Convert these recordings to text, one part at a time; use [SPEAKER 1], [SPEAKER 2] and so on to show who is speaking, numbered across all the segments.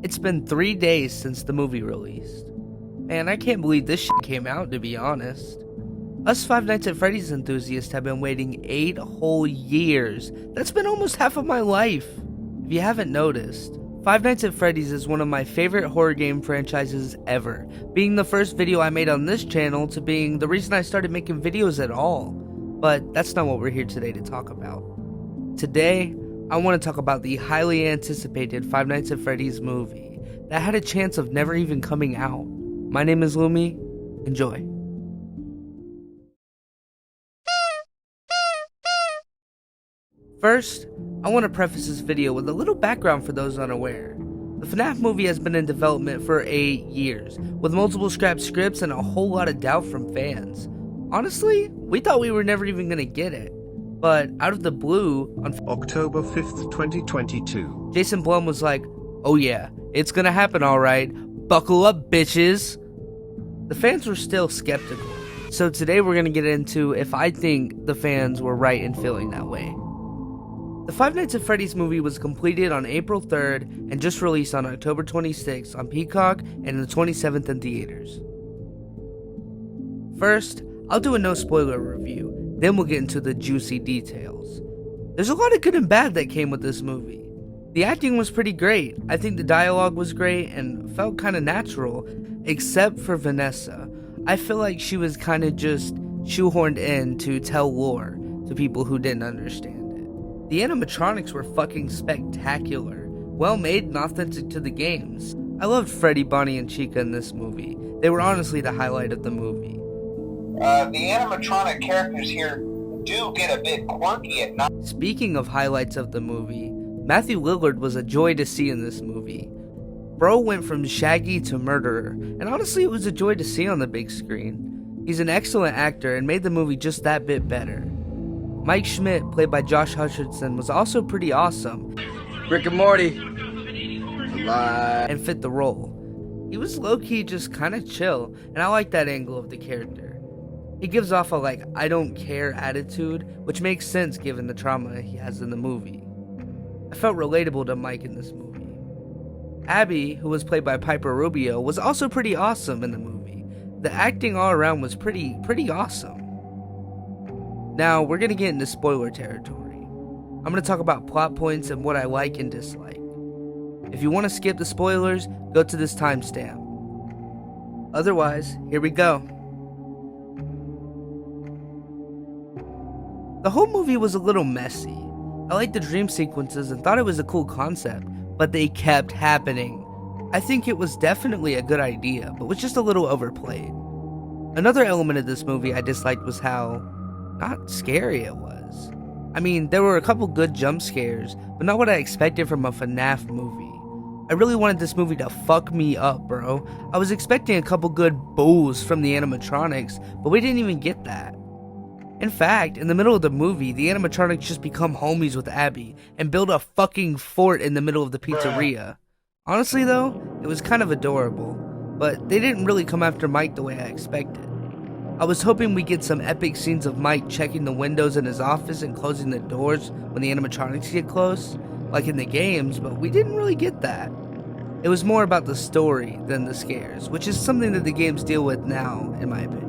[SPEAKER 1] It's been 3 days since the movie released. Man, I can't believe this shit came out, to be honest. Us Five Nights at Freddy's enthusiasts have been waiting 8 whole years. That's been almost half of my life. If you haven't noticed, Five Nights at Freddy's is one of my favorite horror game franchises ever, being the first video I made on this channel to being the reason I started making videos at all. But that's not what we're here today to talk about. Today, I want to talk about the highly anticipated Five Nights at Freddy's movie that had a chance of never even coming out. My name is Lumi. Enjoy. First, I want to preface this video with a little background for those unaware. The FNAF movie has been in development for 8 years, with multiple scrapped scripts and a whole lot of doubt from fans. Honestly, we thought we were never even going to get it. But out of the blue, on
[SPEAKER 2] October 5th, 2022,
[SPEAKER 1] Jason Blum was like, "Oh yeah, it's gonna happen alright, buckle up bitches." The fans were still skeptical, so today we're gonna get into if I think the fans were right in feeling that way. The Five Nights at Freddy's movie was completed on April 3rd and just released on October 26th on Peacock and the 27th in theaters. First, I'll do a no spoiler review, then we'll get into the juicy details. There's a lot of good and bad that came with this movie. The acting was pretty great. I think the dialogue was great and felt kind of natural, except for Vanessa. I feel like she was kind of just shoehorned in to tell lore to people who didn't understand it. The animatronics were fucking spectacular, well made and authentic to the games. I loved Freddy, Bonnie, and Chica in this movie. They were honestly the highlight of the movie.
[SPEAKER 3] The animatronic characters here do get a bit quirky at night.
[SPEAKER 1] Speaking of highlights of the movie, Matthew Lillard was a joy to see in this movie. Bro went from Shaggy to murderer, and honestly it was a joy to see on the big screen. He's an excellent actor and made the movie just that bit better. Mike Schmidt, played by Josh Hutcherson, was also pretty awesome.
[SPEAKER 4] Rick and Morty.
[SPEAKER 1] And fit the role. He was low-key just kinda chill, and I like that angle of the character. He gives off a I don't care attitude, which makes sense given the trauma he has in the movie. I felt relatable to Mike in this movie. Abby, who was played by Piper Rubio, was also pretty awesome in the movie. The acting all around was pretty awesome. Now, we're gonna get into spoiler territory. I'm gonna talk about plot points and what I like and dislike. If you want to skip the spoilers, go to this timestamp. Otherwise, here we go. The whole movie was a little messy. I liked the dream sequences and thought it was a cool concept, but they kept happening. I think it was definitely a good idea, but was just a little overplayed. Another element of this movie I disliked was how not scary it was. I mean, there were a couple good jump scares, but not what I expected from a FNAF movie. I really wanted this movie to fuck me up, bro. I was expecting a couple good boos from the animatronics, but we didn't even get that. In fact, in the middle of the movie, the animatronics just become homies with Abby and build a fucking fort in the middle of the pizzeria. Honestly though, it was kind of adorable, but they didn't really come after Mike the way I expected. I was hoping we'd get some epic scenes of Mike checking the windows in his office and closing the doors when the animatronics get close, like in the games, but we didn't really get that. It was more about the story than the scares, which is something that the games deal with now, in my opinion.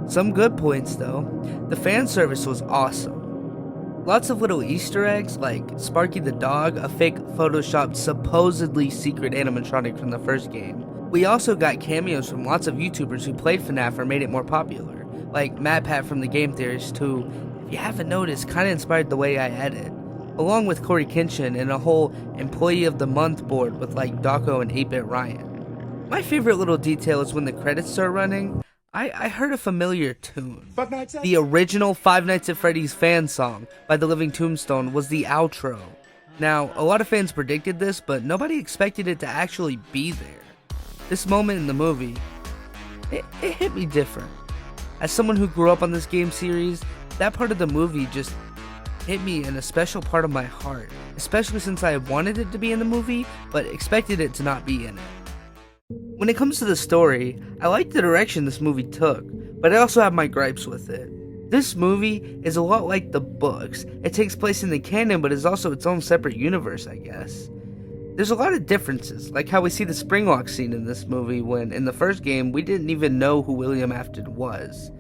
[SPEAKER 1] Some good points though. The fan service was awesome. Lots of little Easter eggs like Sparky the dog, a fake photoshopped supposedly secret animatronic from the first game. We also got cameos from lots of YouTubers who played FNAF or made it more popular, like matpat from the Game Theorists who, if you haven't noticed, kinda inspired the way I edit, along with Corey Kinchin and a whole Employee of the Month board with Dawko and 8-Bit Ryan. My favorite little detail is when the credits start running, I heard a familiar tune. The original Five Nights at Freddy's fan song by The Living Tombstone was the outro. Now, a lot of fans predicted this, but nobody expected it to actually be there. This moment in the movie, it hit me different. As someone who grew up on this game series, that part of the movie just hit me in a special part of my heart, especially since I wanted it to be in the movie, but expected it to not be in it. When it comes to the story, I like the direction this movie took, but I also have my gripes with it. This movie is a lot like the books. It takes place in the canon, but is also its own separate universe, I guess. There's a lot of differences, like how we see the springlock scene in this movie when, in the first game, we didn't even know who William Afton was.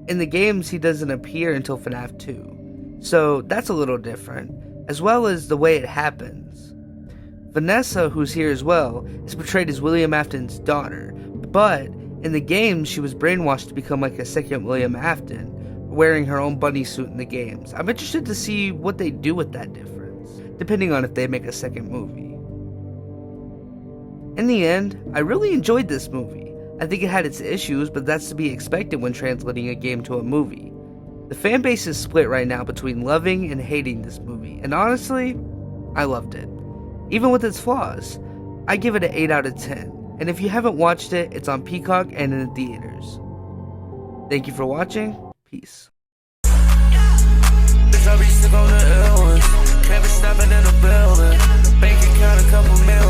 [SPEAKER 1] In the games, he doesn't appear until FNAF 2, so that's a little different, as well as the way it happens. Vanessa, who's here as well, is portrayed as William Afton's daughter, but in the games, she was brainwashed to become like a second William Afton, wearing her own bunny suit in the games. I'm interested to see what they do with that difference, depending on if they make a second movie. In the end, I really enjoyed this movie. I think it had its issues, but that's to be expected when translating a game to a movie. The fan base is split right now between loving and hating this movie, and honestly, I loved it. Even with its flaws, I give it an 8 out of 10, and if you haven't watched it, it's on Peacock and in the theaters. Thank you for watching, peace.
[SPEAKER 4] Bitch, I be sick on the ill ones. Can't be stopping in the building. Bank account a couple million.